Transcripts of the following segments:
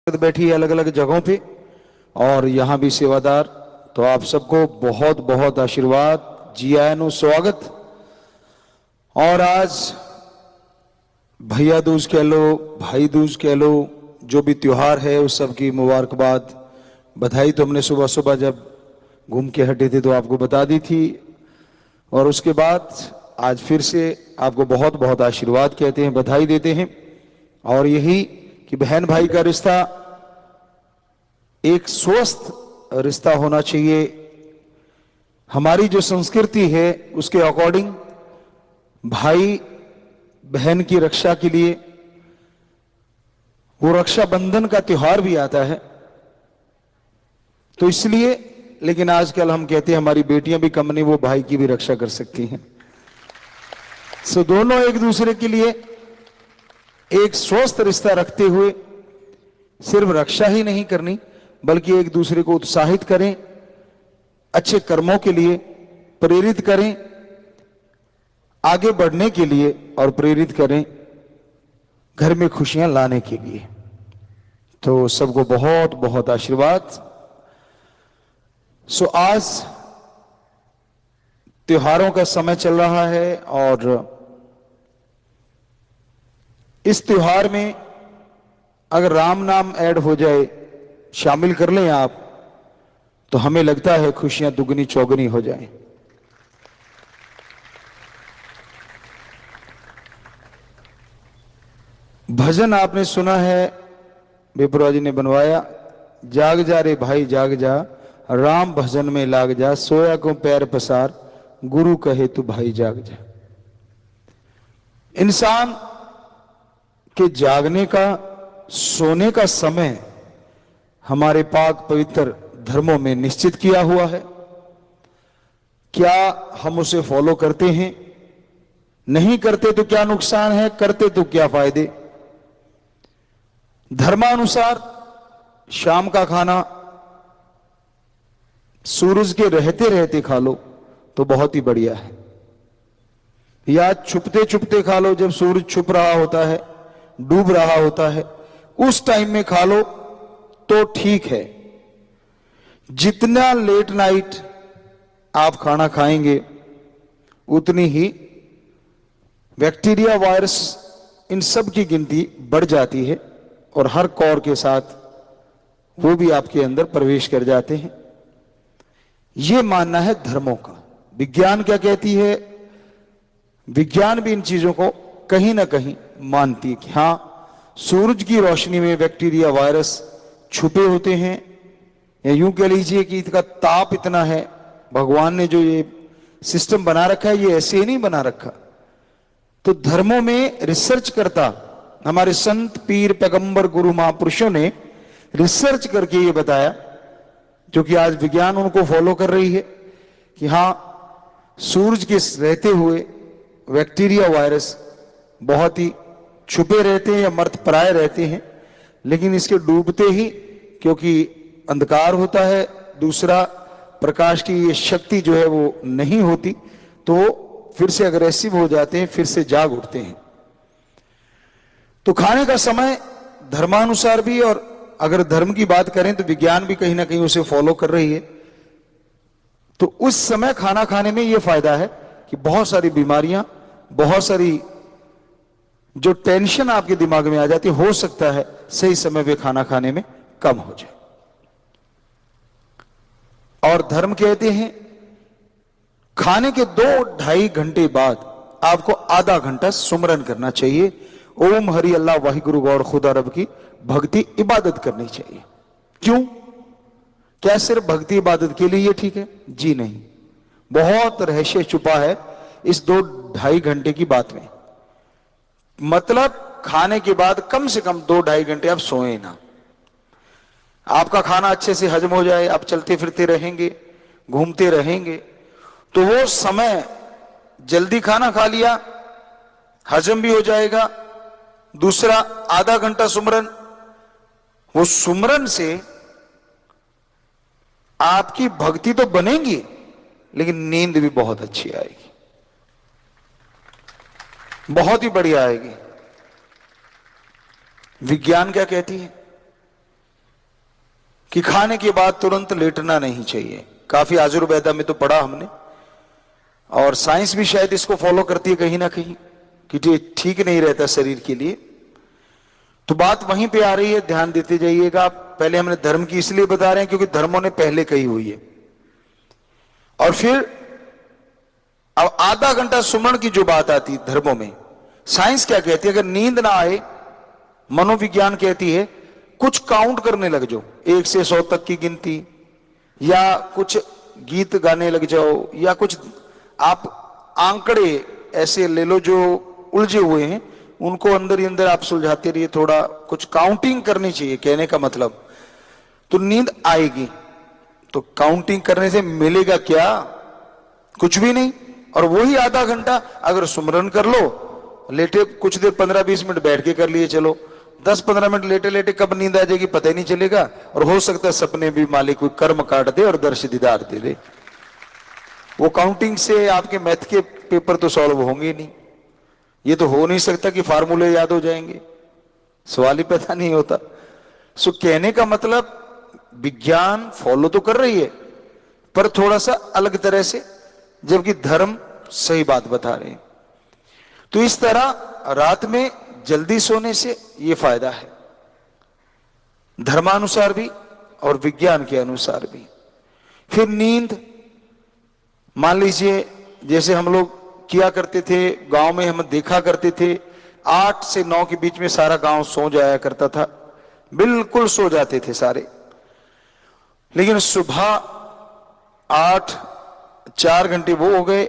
बैठी है अलग अलग जगहों पे और यहाँ भी सेवादार। तो आप सबको बहुत बहुत आशीर्वाद, जी आयन स्वागत। और आज भैया दूज कह लो, भाई दूज कह लो, जो भी त्योहार है उस सब की मुबारकबाद, बधाई तो हमने सुबह सुबह जब घूम के हटे थे तो आपको बता दी थी। और उसके बाद आज फिर से आपको बहुत बहुत आशीर्वाद कहते हैं, बधाई देते हैं। और यही कि बहन भाई का रिश्ता एक स्वस्थ रिश्ता होना चाहिए। हमारी जो संस्कृति है उसके अकॉर्डिंग भाई बहन की रक्षा के लिए वो रक्षाबंधन का त्योहार भी आता है। तो इसलिए, लेकिन आजकल हम कहते हैं हमारी बेटियां भी कम नहीं, वो भाई की भी रक्षा कर सकती हैं। सो दोनों एक दूसरे के लिए एक स्वस्थ रिश्ता रखते हुए सिर्फ रक्षा ही नहीं करनी बल्कि एक दूसरे को उत्साहित करें, अच्छे कर्मों के लिए प्रेरित करें, आगे बढ़ने के लिए और प्रेरित करें घर में खुशियां लाने के लिए। तो सबको बहुत बहुत आशीर्वाद। सो आज त्योहारों का समय चल रहा है और इस त्योहार में अगर राम नाम ऐड हो जाए, शामिल कर लें आप, तो हमें लगता है खुशियां दुगनी चौगनी हो जाएं। भजन आपने सुना है, बेपुरा जी ने बनवाया, जाग जा रे भाई जाग जा, राम भजन में लाग जा, सोया को पैर पसार, गुरु कहे तू भाई जाग जा। इंसान के जागने का, सोने का समय हमारे पाक पवित्र धर्मों में निश्चित किया हुआ है। क्या हम उसे फॉलो करते हैं? नहीं करते तो क्या नुकसान है, करते तो क्या फायदे? धर्मानुसार शाम का खाना सूरज के रहते रहते खा लो तो बहुत ही बढ़िया है, या छुपते छुपते खा लो, जब सूरज छुप रहा होता है, डूब रहा होता है, उस टाइम में खा लो तो ठीक है। जितना लेट नाइट आप खाना खाएंगे उतनी ही बैक्टीरिया, वायरस, इन सब की गिनती बढ़ जाती है और हर कौर के साथ वो भी आपके अंदर प्रवेश कर जाते हैं। यह मानना है धर्मों का। विज्ञान क्या कहती है? विज्ञान भी इन चीजों को कहीं ना कहीं मानती है कि हां, सूरज की रोशनी में बैक्टीरिया, वायरस छुपे होते हैं, या यूं कह लीजिए कि इसका ताप इतना है। भगवान ने जो ये सिस्टम बना रखा है ये ऐसे ही नहीं बना रखा। तो धर्मों में रिसर्च करता हमारे संत, पीर, पैगंबर, गुरु, महापुरुषों ने रिसर्च करके ये बताया, जो कि आज विज्ञान उनको फॉलो कर रही है, कि हां, सूरज के रहते हुए बैक्टीरिया, वायरस बहुत ही छुपे रहते हैं या मर्तप्राय रहते हैं, लेकिन इसके डूबते ही, क्योंकि अंधकार होता है, दूसरा प्रकाश की ये शक्ति जो है वो नहीं होती, तो फिर से अग्रेसिव हो जाते हैं, फिर से जाग उठते हैं। तो खाने का समय धर्मानुसार भी, और अगर धर्म की बात करें तो विज्ञान भी कहीं ना कहीं उसे फॉलो कर रही है। तो उस समय खाना खाने में यह फायदा है कि बहुत सारी बीमारियां, बहुत सारी जो टेंशन आपके दिमाग में आ जाती है, हो सकता है सही समय पे खाना खाने में कम हो जाए। और धर्म कहते हैं खाने के 2-2.5 घंटे बाद आपको आधा घंटा सुमरन करना चाहिए। ओम हरि अल्लाह वाहिगुरु गौर खुदा रब की भक्ति इबादत करनी चाहिए। क्यों? क्या सिर्फ भक्ति इबादत के लिए ये ठीक है? जी नहीं, बहुत रहस्य छुपा है इस 2-2.5 घंटे की बात में। मतलब खाने के बाद कम से कम 2-2.5 घंटे आप सोए ना, आपका खाना अच्छे से हजम हो जाए, आप चलते फिरते रहेंगे, घूमते रहेंगे, तो वो समय जल्दी खाना खा लिया, हजम भी हो जाएगा। दूसरा, आधा घंटा सुमरन, वो सुमरन से आपकी भक्ति तो बनेगी लेकिन नींद भी बहुत अच्छी आएगी, बहुत ही बढ़िया आएगी। विज्ञान क्या कहती है? कि खाने के बाद तुरंत लेटना नहीं चाहिए। काफी आयुर्वेदा में तो पढ़ा हमने, और साइंस भी शायद इसको फॉलो करती है कहीं ना कहीं, कि ये ठीक नहीं रहता शरीर के लिए। तो बात वहीं पे आ रही है, ध्यान देते जाइएगा। पहले हमने धर्म की इसलिए बता रहे हैं क्योंकि धर्मों ने पहले कही हुई है। और फिर अब आधा घंटा सुमरण की जो बात आती है धर्मों में, साइंस क्या कहती है? अगर नींद ना आए, मनोविज्ञान कहती है कुछ काउंट करने लग जाओ, 1 से 100 तक की गिनती, या कुछ गीत गाने लग जाओ, या कुछ आप आंकड़े ऐसे ले लो जो उलझे हुए हैं, उनको अंदर ही अंदर आप सुलझाते रहिए। थोड़ा कुछ काउंटिंग करनी चाहिए, कहने का मतलब। तो नींद आएगी, तो काउंटिंग करने से मिलेगा क्या? कुछ भी नहीं। और वही आधा घंटा अगर सुमरन कर लो, लेटे कुछ देर 15-20 मिनट बैठ के कर लिए, चलो 10-15 मिनट लेटे लेटे कब नींद आ जाएगी पता ही नहीं चलेगा। और हो सकता है सपने भी मालिक कोई कर्म काट दे और दर्श दीदार दे दे। वो काउंटिंग से आपके मैथ के पेपर तो सॉल्व होंगे नहीं। ये तो हो नहीं सकता कि फार्मूले याद हो जाएंगे, सवाल ही पैदा नहीं होता। सो कहने का मतलब, विज्ञान फॉलो तो कर रही है पर थोड़ा सा अलग तरह से, जबकि धर्म सही बात बता रहे हैं। तो इस तरह रात में जल्दी सोने से ये फायदा है, धर्मानुसार भी और विज्ञान के अनुसार भी। फिर नींद, मान लीजिए जैसे हम लोग किया करते थे गांव में, हम देखा करते थे 8 से 9 के बीच में सारा गांव सो जाया करता था, बिल्कुल सो जाते थे सारे। लेकिन सुबह 8, 4 घंटे वो हो गए,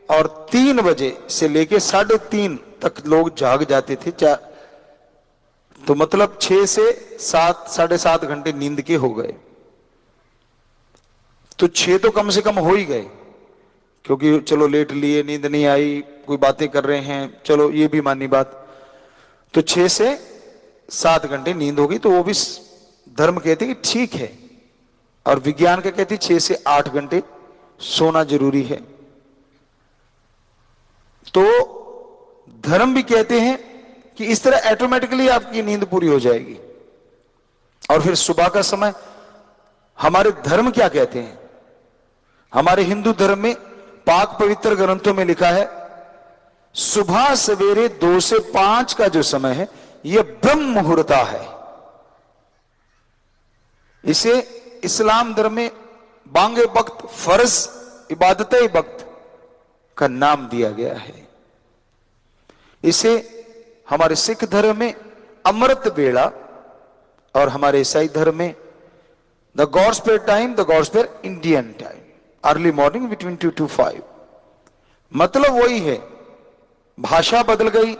और 3 बजे से लेके 3:30 तक लोग जाग जाते थे। तो मतलब 6 से 7, 7.5 घंटे नींद के हो गए। तो 6 तो कम से कम हो ही गए, क्योंकि चलो लेट लिए, नींद नहीं आई, कोई बातें कर रहे हैं, चलो ये भी मानी बात। तो 6 से 7 घंटे नींद होगी, तो वो भी धर्म कहते कि ठीक है। और विज्ञान का कहते 6 से 8 घंटे सोना जरूरी है। तो धर्म भी कहते हैं कि इस तरह ऑटोमेटिकली आपकी नींद पूरी हो जाएगी। और फिर सुबह का समय, हमारे धर्म क्या कहते हैं? हमारे हिंदू धर्म में पाक पवित्र ग्रंथों में लिखा है, सुबह सवेरे 2 से 5 का जो समय है यह ब्रह्म मुहूर्त है। इसे इस्लाम धर्म में बांगे वक्त, फर्ज इबादत वक्त का नाम दिया गया है। इसे हमारे सिख धर्म में अमृत बेड़ा, और हमारे ईसाई धर्म में the gospel time, the gospel Indian time, early morning between 2 to 5। मतलब वही है, भाषा बदल गई,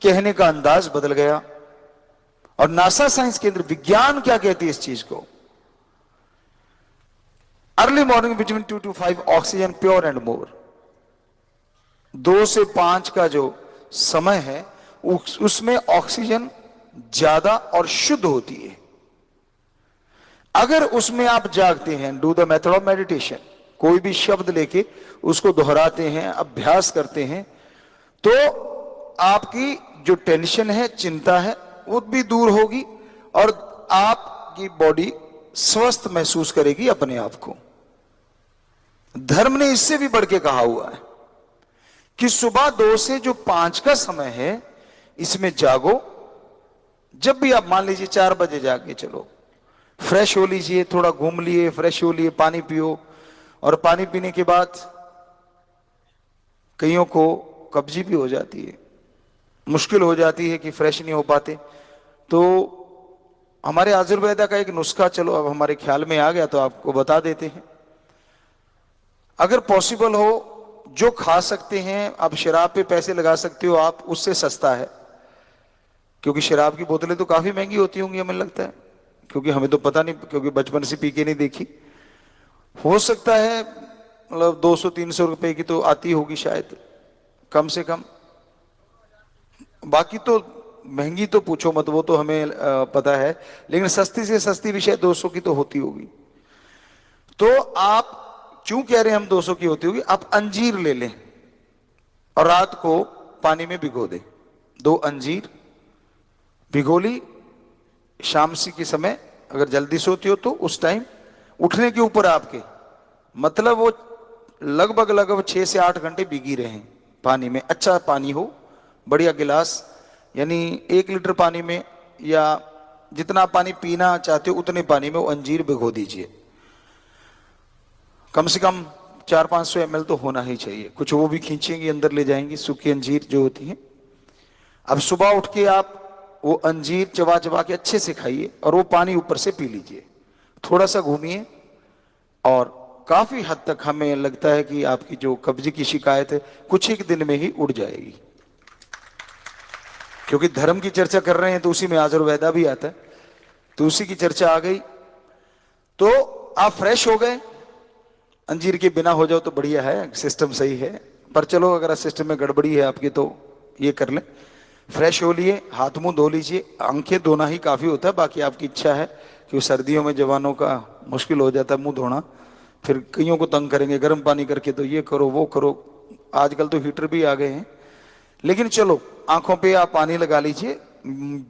कहने का अंदाज बदल गया। और नासा साइंस केंद्र विज्ञान क्या कहती है इस चीज को? Early morning between 2 to 5 oxygen pure and more. 2 से 5 का जो समय है उसमें ऑक्सीजन ज्यादा और शुद्ध होती है। अगर उसमें आप जागते हैं, do the method of meditation, कोई भी शब्द लेके उसको दोहराते हैं, अभ्यास करते हैं, तो आपकी जो टेंशन है, चिंता है, वो भी दूर होगी और आपकी बॉडी स्वस्थ महसूस करेगी अपने आप को। धर्म ने इससे भी बढ़ के कहा हुआ है कि सुबह 2 से जो 5 का समय है इसमें जागो। जब भी आप मान लीजिए 4 बजे जाके चलो, फ्रेश हो लीजिए, थोड़ा घूम लिए, फ्रेश हो लिए, पानी पियो। और पानी पीने के बाद कईयों को कब्जी भी हो जाती है, मुश्किल हो जाती है कि फ्रेश नहीं हो पाते। तो हमारे आयुर्वेदा का एक नुस्खा, चलो अब हमारे ख्याल में आ गया तो आपको बता देते हैं। अगर पॉसिबल हो, जो खा सकते हैं, आप शराब पे पैसे लगा सकते हो आप, उससे सस्ता है। क्योंकि शराब की बोतलें तो काफी महंगी होती होंगी हमें लगता है, क्योंकि हमें तो पता नहीं, क्योंकि बचपन से पी के नहीं देखी। हो सकता है मतलब 200-300 रुपए की तो आती होगी शायद, कम से कम। बाकी तो महंगी तो पूछो मत, वो तो हमें पता है, लेकिन सस्ती से सस्ती भी शायद 200 की तो होती होगी। तो आप क्यों कह रहे हैं हम 200 की होती होगी? आप अंजीर ले लें और रात को पानी में भिगो दें। 2 अंजीर भिगो ली, शाम सी के समय अगर जल्दी सोते हो तो उस टाइम उठने के ऊपर आपके, मतलब वो लगभग लगभग 6 से 8 घंटे भीगी रहे पानी में। अच्छा पानी हो, बढ़िया गिलास, यानी 1 लीटर पानी में या जितना पानी पीना चाहते हो उतने पानी में वो अंजीर भिगो दीजिए। कम से कम 400-500 ml तो होना ही चाहिए। कुछ वो भी खींचेंगी, अंदर ले जाएंगी, सूखी अंजीर जो होती है। अब सुबह उठ के आप वो अंजीर चबा चबा के अच्छे से खाइए और वो पानी ऊपर से पी लीजिए। थोड़ा सा घूमिए और काफी हद तक हमें लगता है कि आपकी जो कब्ज की शिकायत है कुछ एक दिन में ही उड़ जाएगी। क्योंकि धर्म की चर्चा कर रहे हैं तो उसी में आयुर्वेदा भी आता है, तो उसी की चर्चा आ गई। तो आप फ्रेश हो गए, अंजीर के बिना हो जाओ तो बढ़िया है, सिस्टम सही है। पर चलो अगर सिस्टम में गड़बड़ी है आपकी तो ये कर लें, फ्रेश हो लिए, हाथ मुंह धो लीजिए। आंखें धोना ही काफी होता है, बाकी आपकी इच्छा है कि सर्दियों में जवानों का मुश्किल हो जाता है मुंह धोना, फिर कईयों को तंग करेंगे गर्म पानी करके, तो ये करो वो करो। आजकल तो हीटर भी आ गए हैं, लेकिन चलो आंखों पे आप पानी लगा लीजिए।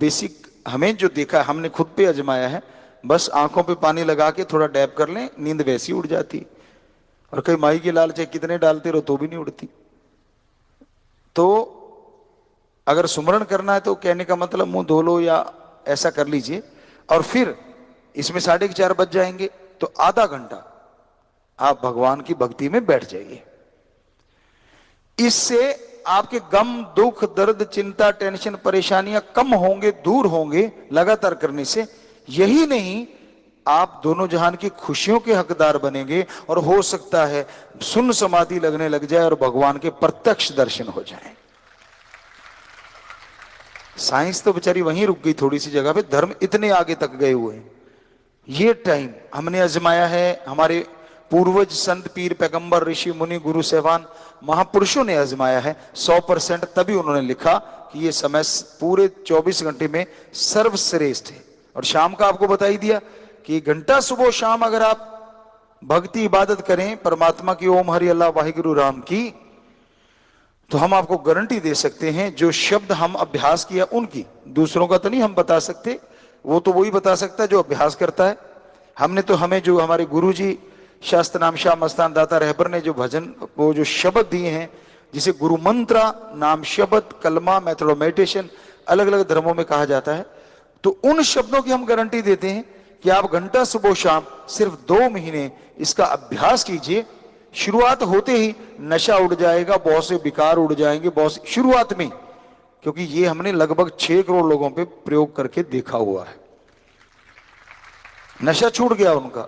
बेसिक हमें जो देखा है, हमने खुद पे आजमाया है, बस आंखों पे पानी लगा के थोड़ा डैप कर लें, नींद वैसी उड़ जाती। और कई माई की लाल चाहे कितने डालते रहो तो भी नहीं उड़ती। तो अगर सुमरण करना है तो कहने का मतलब मुंह धो लो या ऐसा कर लीजिए, और फिर इसमें 4:30 बज जाएंगे तो आधा घंटा आप भगवान की भक्ति में बैठ जाइए। इससे आपके गम, दुख, दर्द, चिंता, टेंशन, परेशानियां कम होंगे, दूर होंगे लगातार करने से। यही नहीं, आप दोनों जहान की खुशियों के हकदार बनेंगे और हो सकता है सुन्न समाधि लगने लग जाए और भगवान के प्रत्यक्ष दर्शन हो जाएं। साइंस तो बेचारी वहीं रुक गई थोड़ी सी जगह पे, धर्म इतने आगे तक गए हुए हैं। ये टाइम हमने आजमाया है, हमारे पूर्वज संत पीर पैगंबर ऋषि मुनि गुरु सहबान महापुरुषों ने आजमाया है 100%। तभी उन्होंने लिखा कि ये समय पूरे 24 घंटे में सर्वश्रेष्ठ है। और शाम का आपको बता ही दिया कि घंटा सुबह शाम अगर आप भक्ति इबादत करें परमात्मा की, ओम हरि अल्लाह वाहिगुरु राम की, तो हम आपको गारंटी दे सकते हैं जो शब्द हम अभ्यास किया उनकी, दूसरों का तो नहीं हम बता सकते, वो तो वही बता सकता है जो अभ्यास करता है। हमने तो, हमें जो हमारे गुरुजी शास्त्र नाम शाह मस्तान दाता रहबर ने जो भजन, वो जो शब्द दिए हैं, जिसे गुरु मंत्रा नाम शब्द, कलमा, मेथड ऑफ मेडिटेशन अलग अलग धर्मों में कहा जाता है, तो उन शब्दों की हम गारंटी देते हैं कि आप घंटा सुबह शाम सिर्फ 2 महीने इसका अभ्यास कीजिए। शुरुआत होते ही नशा उड़ जाएगा, बहुत से विकार उड़ जाएंगे, बहुत से शुरुआत में, क्योंकि ये हमने लगभग 6 करोड़ लोगों पे प्रयोग करके देखा हुआ है, नशा छूट गया उनका।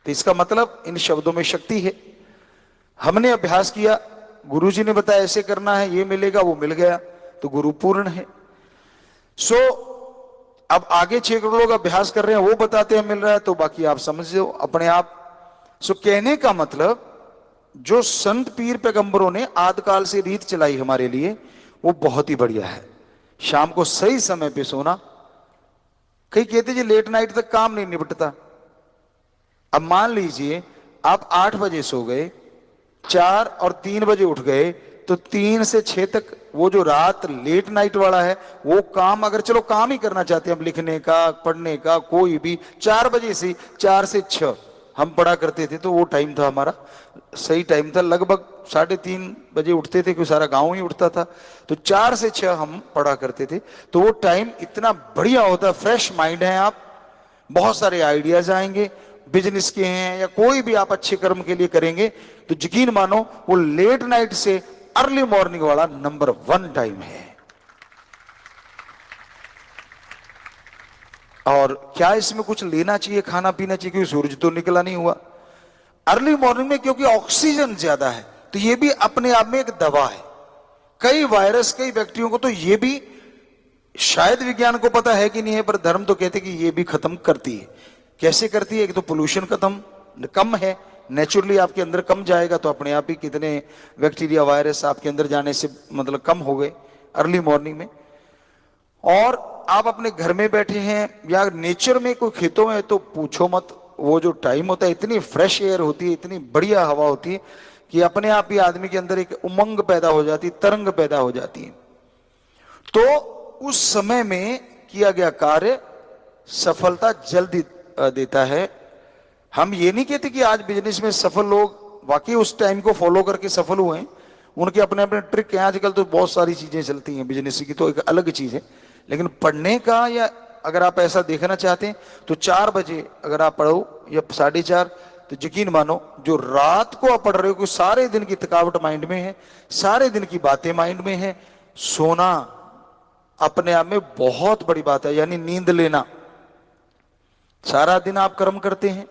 तो इसका मतलब इन शब्दों में शक्ति है। हमने अभ्यास किया, गुरुजी ने बताया ऐसे करना है, ये मिलेगा, वो मिल गया, तो गुरु पूर्ण है। सो अब आगे 6 करोड़ लोग अभ्यास कर रहे हैं, वो बताते हैं मिल रहा है, तो बाकी आप समझ लो अपने आप। सो कहने का मतलब जो संत पीर पैगंबरों ने आदिकाल से रीत चलाई हमारे लिए, वो बहुत ही बढ़िया है। शाम को सही समय पे सोना। कई कहते जी लेट नाइट तक काम नहीं निपटता। अब मान लीजिए आप 8 बजे सो गए, 4 और 3 बजे उठ गए, तो 3 से 6 तक वो जो रात लेट नाइट वाला है, वो काम, अगर चलो काम ही करना चाहते हैं हम, लिखने का, पढ़ने का, कोई भी, 4 बजे से 4 से 6 हम पढ़ा करते थे, तो वो टाइम था हमारा, सही टाइम था। लगभग 3:30 बजे उठते थे, क्योंकि सारा गांव ही उठता था, तो 4 से 6 हम पढ़ा करते थे। तो वो टाइम इतना बढ़िया होता, फ्रेश माइंड है आप, बहुत सारे आइडियाज आएंगे, बिजनेस के हैं या कोई भी आप अच्छे कर्म के लिए करेंगे, तो यकीन मानो वो लेट नाइट से अर्ली मॉर्निंग वाला नंबर 1 टाइम है। और क्या इसमें कुछ लेना चाहिए, खाना पीना चाहिए, क्योंकि सूरज तो निकला नहीं हुआ अर्ली मॉर्निंग में, क्योंकि ऑक्सीजन ज्यादा है, तो ये भी अपने आप में एक दवा है। कई वायरस, कई बैक्टीरिया को तो ये भी शायद विज्ञान को पता है कि नहीं है, पर धर्म तो कहते कि ये भी खत्म करती है। कैसे करती है? एक तो पोल्यूशन खत्म कम है, नेचुरली आपके अंदर कम जाएगा, तो अपने आप ही कितने बैक्टीरिया, वायरस आपके अंदर जाने से मतलब कम हो गए अर्ली मॉर्निंग में। और आप अपने घर में बैठे हैं या नेचर में, कोई खेतों में, तो पूछो मत, वो जो टाइम होता है, इतनी फ्रेश एयर होती है, इतनी बढ़िया हवा होती है कि अपने आप ही आदमी के अंदर एक उमंग पैदा हो जाती है, तरंग पैदा हो जाती है। तो उस समय में किया गया कार्य सफलता जल्दी देता है। हम ये नहीं कहते कि आज बिजनेस में सफल लोग वाकई उस टाइम को फॉलो करके सफल हुए हैं, उनके अपने अपने ट्रिक हैं। आजकल तो बहुत सारी चीजें चलती हैं बिजनेस की, तो एक अलग चीज है। लेकिन पढ़ने का, या अगर आप ऐसा देखना चाहते हैं तो 4 बजे अगर आप पढ़ो या 4:30, तो यकीन मानो जो रात को आप पढ़ रहे हो कि सारे दिन की थकावट माइंड में है, सारे दिन की बातें माइंड में है। सोना अपने आप में बहुत बड़ी बात है, यानी नींद लेना। सारा दिन आप कर्म करते हैं,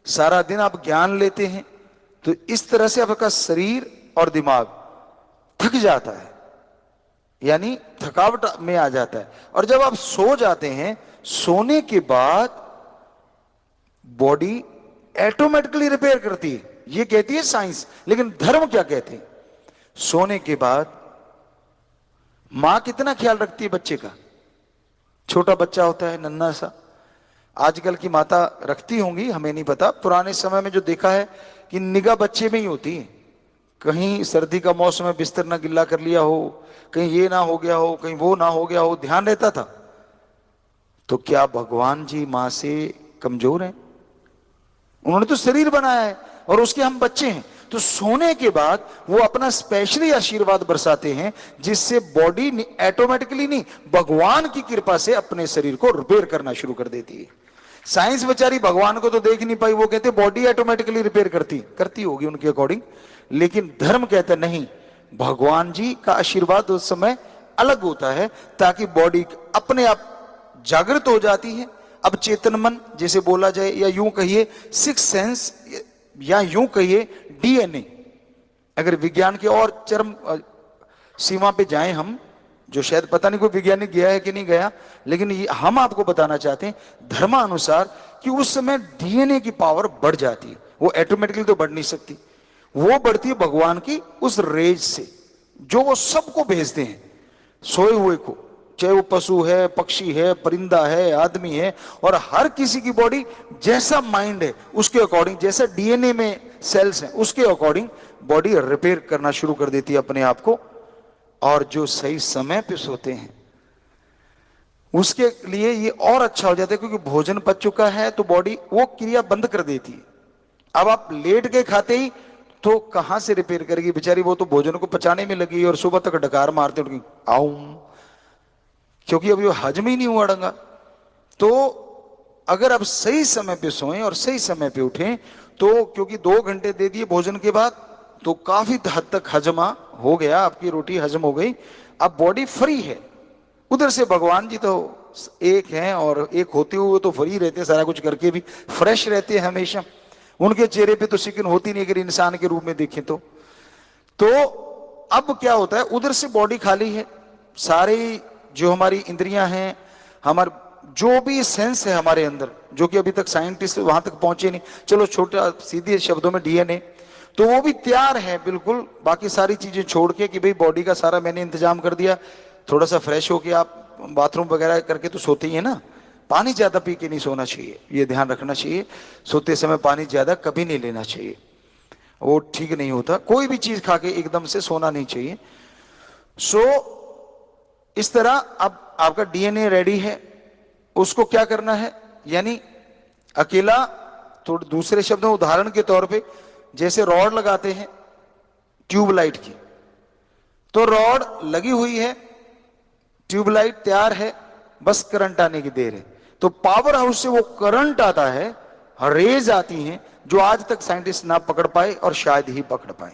सारा दिन आप ज्ञान लेते हैं, तो इस तरह से आपका शरीर और दिमाग थक जाता है, यानी थकावट में आ जाता है। और जब आप सो जाते हैं, सोने के बाद बॉडी ऑटोमेटिकली रिपेयर करती है, ये कहती है साइंस। लेकिन धर्म क्या कहते हैं? सोने के बाद मां कितना ख्याल रखती है बच्चे का? छोटा बच्चा होता है नन्हा सा, आजकल की माता रखती होंगी, हमें नहीं पता। पुराने समय में जो देखा है कि निगाह बच्चे में ही होती है, कहीं सर्दी का मौसम है बिस्तर ना गिल्ला कर लिया हो, कहीं ये ना हो गया हो, कहीं वो ना हो गया हो, ध्यान रहता था। तो क्या भगवान जी मां से कमजोर हैं? उन्होंने तो शरीर बनाया है और उसके हम बच्चे हैं। तो सोने के बाद वो अपना स्पेशली आशीर्वाद बरसाते हैं, जिससे बॉडी ऑटोमेटिकली नहीं, भगवान की कृपा से अपने शरीर को रिपेयर करना शुरू कर देती है। साइंस बेचारी भगवान को तो देख नहीं पाई, वो कहते बॉडी ऑटोमेटिकली रिपेयर करती होगी उनके अकॉर्डिंग। लेकिन धर्म कहता नहीं, भगवान जी का आशीर्वाद उस समय अलग होता है, ताकि बॉडी अपने आप जागृत हो जाती है। अब चेतन मन जैसे बोला जाए, या यूं कहिए सिक्स सेंस, या यूं कहिए डीएनए, अगर विज्ञान के और चरम सीमा पे जाएं हम, जो शायद पता नहीं कोई वैज्ञानिक गया है कि नहीं गया, लेकिन ये हम आपको बताना चाहते हैं धर्मानुसार कि उस समय डीएनए की पावर बढ़ जाती है। वो ऑटोमेटिकली तो बढ़ नहीं सकती, वो बढ़ती है भगवान की उस रेज से, जो वो सबको भेजते हैं सोए हुए को, चाहे वो पशु है, पक्षी है, परिंदा है, आदमी है। और हर किसी की बॉडी जैसा माइंड है उसके अकॉर्डिंग, जैसा डीएनए में सेल्स हैं उसके अकॉर्डिंग बॉडी रिपेयर करना शुरू कर देती है अपने आप को। और जो सही समय पे सोते हैं उसके लिए ये और अच्छा हो जाता है, क्योंकि भोजन पच चुका है तो बॉडी वो क्रिया बंद कर देती है। अब आप लेट के खाते ही तो कहां से रिपेयर करेगी बेचारी, वो तो भोजन को पचाने में लगी और सुबह तक डकार मारते उनकी आऊं, क्योंकि अभी वो हजम ही नहीं हुआ ढंगा। तो अगर आप सही समय पे सोएं और सही समय पे उठें, तो क्योंकि 2 घंटे दे दिए भोजन के बाद, तो काफी हद तक हजमा हो गया, आपकी रोटी हजम हो गई, अब बॉडी फ्री है। उधर से भगवान जी तो एक हैं, और एक होते हुए तो फ्री रहते हैं, सारा कुछ करके भी फ्रेश रहते हैं हमेशा। उनके चेहरे पे तो सिकन होती नहीं अगर इंसान के रूप में देखें तो अब क्या होता है, उधर से बॉडी खाली है, सारी जो हमारी इंद्रियां हैं, हमारे जो भी सेंस है हमारे अंदर, जो कि अभी तक साइंटिस्ट वहां तक पहुंचे नहीं, चलो छोटा सीधे शब्दों में डीएनए, तो वो भी तैयार है बिल्कुल, बाकी सारी चीजें छोड़ के कि भाई बॉडी का सारा मैंने इंतजाम कर दिया, थोड़ा सा फ्रेश होके आप बाथरूम वगैरह करके तो सोते ही है ना। पानी ज्यादा पी के नहीं सोना चाहिए, ये ध्यान रखना चाहिए। सोते समय पानी ज्यादा कभी नहीं लेना चाहिए, वो ठीक नहीं होता। कोई भी चीज खा के एकदम से सोना नहीं चाहिए। इस तरह अब आपका डीएनए रेडी है, उसको क्या करना है, यानी अकेला, तो दूसरे शब्दों में उदाहरण के तौर पे जैसे रॉड लगाते हैं ट्यूबलाइट की, तो रॉड लगी हुई है, ट्यूबलाइट तैयार है, बस करंट आने की देर है। तो पावर हाउस से वो करंट आता है, रेज आती हैं, जो आज तक साइंटिस्ट ना पकड़ पाए और शायद ही पकड़ पाए।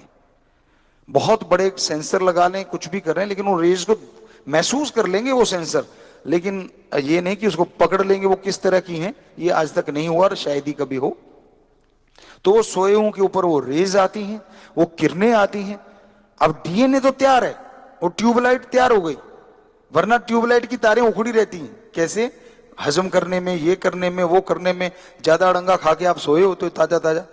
बहुत बड़े सेंसर लगा लें, कुछ भी कर रहे हैं, लेकिन वो रेज को महसूस कर लेंगे वो सेंसर, लेकिन ये नहीं कि उसको पकड़ लेंगे वो किस तरह की हैं, ये आज तक नहीं हुआ और शायद ही कभी हो। तो वो सोएओं के ऊपर वो रेज आती हैं, वो किरणें आती हैं। अब डीएनए तो तैयार है, वो ट्यूबलाइट तैयार हो गई, वरना ट्यूबलाइट की तारें उखड़ी रहती हैं। कैसे? हजम करने में, ये करने में, वो करने में। ज्यादा अड़ंगा खा के आप सोए हो तो ताजा ताजा,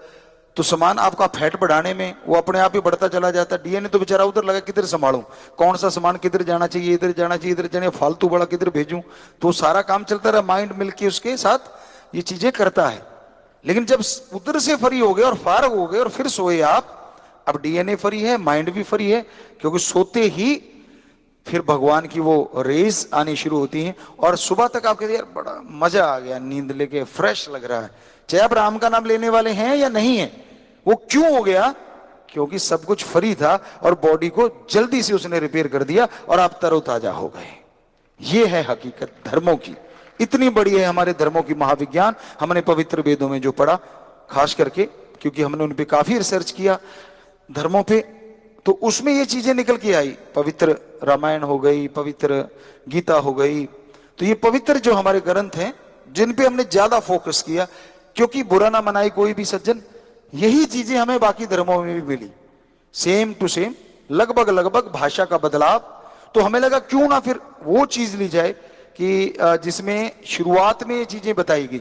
तो सामान आपका फैट बढ़ाने में वो अपने आप ही बढ़ता चला जाता है। डीएनए तो बेचारा उधर लगा, किधर संभालूं, कौन सा सामान किधर जाना चाहिए, इधर जाना चाहिए, इधर जाने, फालतू बड़ा किधर भेजूं, तो सारा काम चलता रहा, माइंड मिलके उसके साथ ये चीजें करता है। लेकिन जब उधर से फ्री हो गए और फारग हो गए और फिर सोए आप, अब डीएनए फ्री है, माइंड भी फ्री है, क्योंकि सोते ही फिर भगवान की वो रेस आनी शुरू होती हैं और सुबह तक आप कहते हैं यार बड़ा मजा आ गया, नींद लेके फ्रेश लग रहा है, चाहे आप राम का नाम लेने वाले हैं या नहीं है। वो क्यों हो गया? क्योंकि सब कुछ फ्री था और बॉडी को जल्दी से उसने रिपेयर कर दिया और आप तरोताजा हो गए। ये है हकीकत धर्मों की। इतनी बड़ी है हमारे धर्मों की महाविज्ञान। हमने पवित्र वेदों में जो पढ़ा, खास करके क्योंकि हमने उन पे काफी रिसर्च किया धर्मों पे, तो उसमें ये चीजें निकल के आई। पवित्र रामायण हो गई, पवित्र गीता हो गई, तो ये पवित्र जो हमारे ग्रंथ हैं जिन पे हमने ज्यादा फोकस किया, क्योंकि बुरा ना मनाए कोई भी सज्जन, यही चीजें हमें बाकी धर्मों में भी मिली, सेम टू सेम, लगभग लगभग भाषा का बदलाव। तो हमें लगा क्यों ना फिर वो चीज ली जाए कि जिसमें शुरुआत में ये चीजें बताई गई,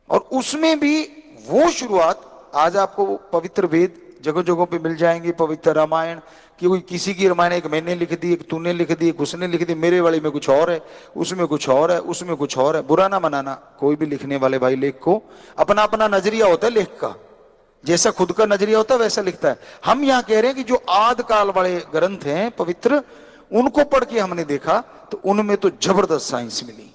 और उसमें भी वो शुरुआत आज आपको पवित्र वेद जगह जगहों पे मिल जाएंगे। पवित्र रामायण कि कोई किसी की रामायण एक मैंने लिख दी, एक तूने लिख दी, एक उसने लिख दी, मेरे वाली में कुछ और है, उसमें कुछ और है, उसमें कुछ और है। बुरा ना मनाना, कोई भी लिखने वाले भाई लेख को अपना अपना नजरिया होता है लेख का, जैसा खुद का नजरिया होता है वैसा लिखता है। हम यहाँ कह रहे हैं कि जो आदि काल वाले ग्रंथ हैं पवित्र, उनको पढ़ के हमने देखा तो उनमें तो जबरदस्त साइंस मिली।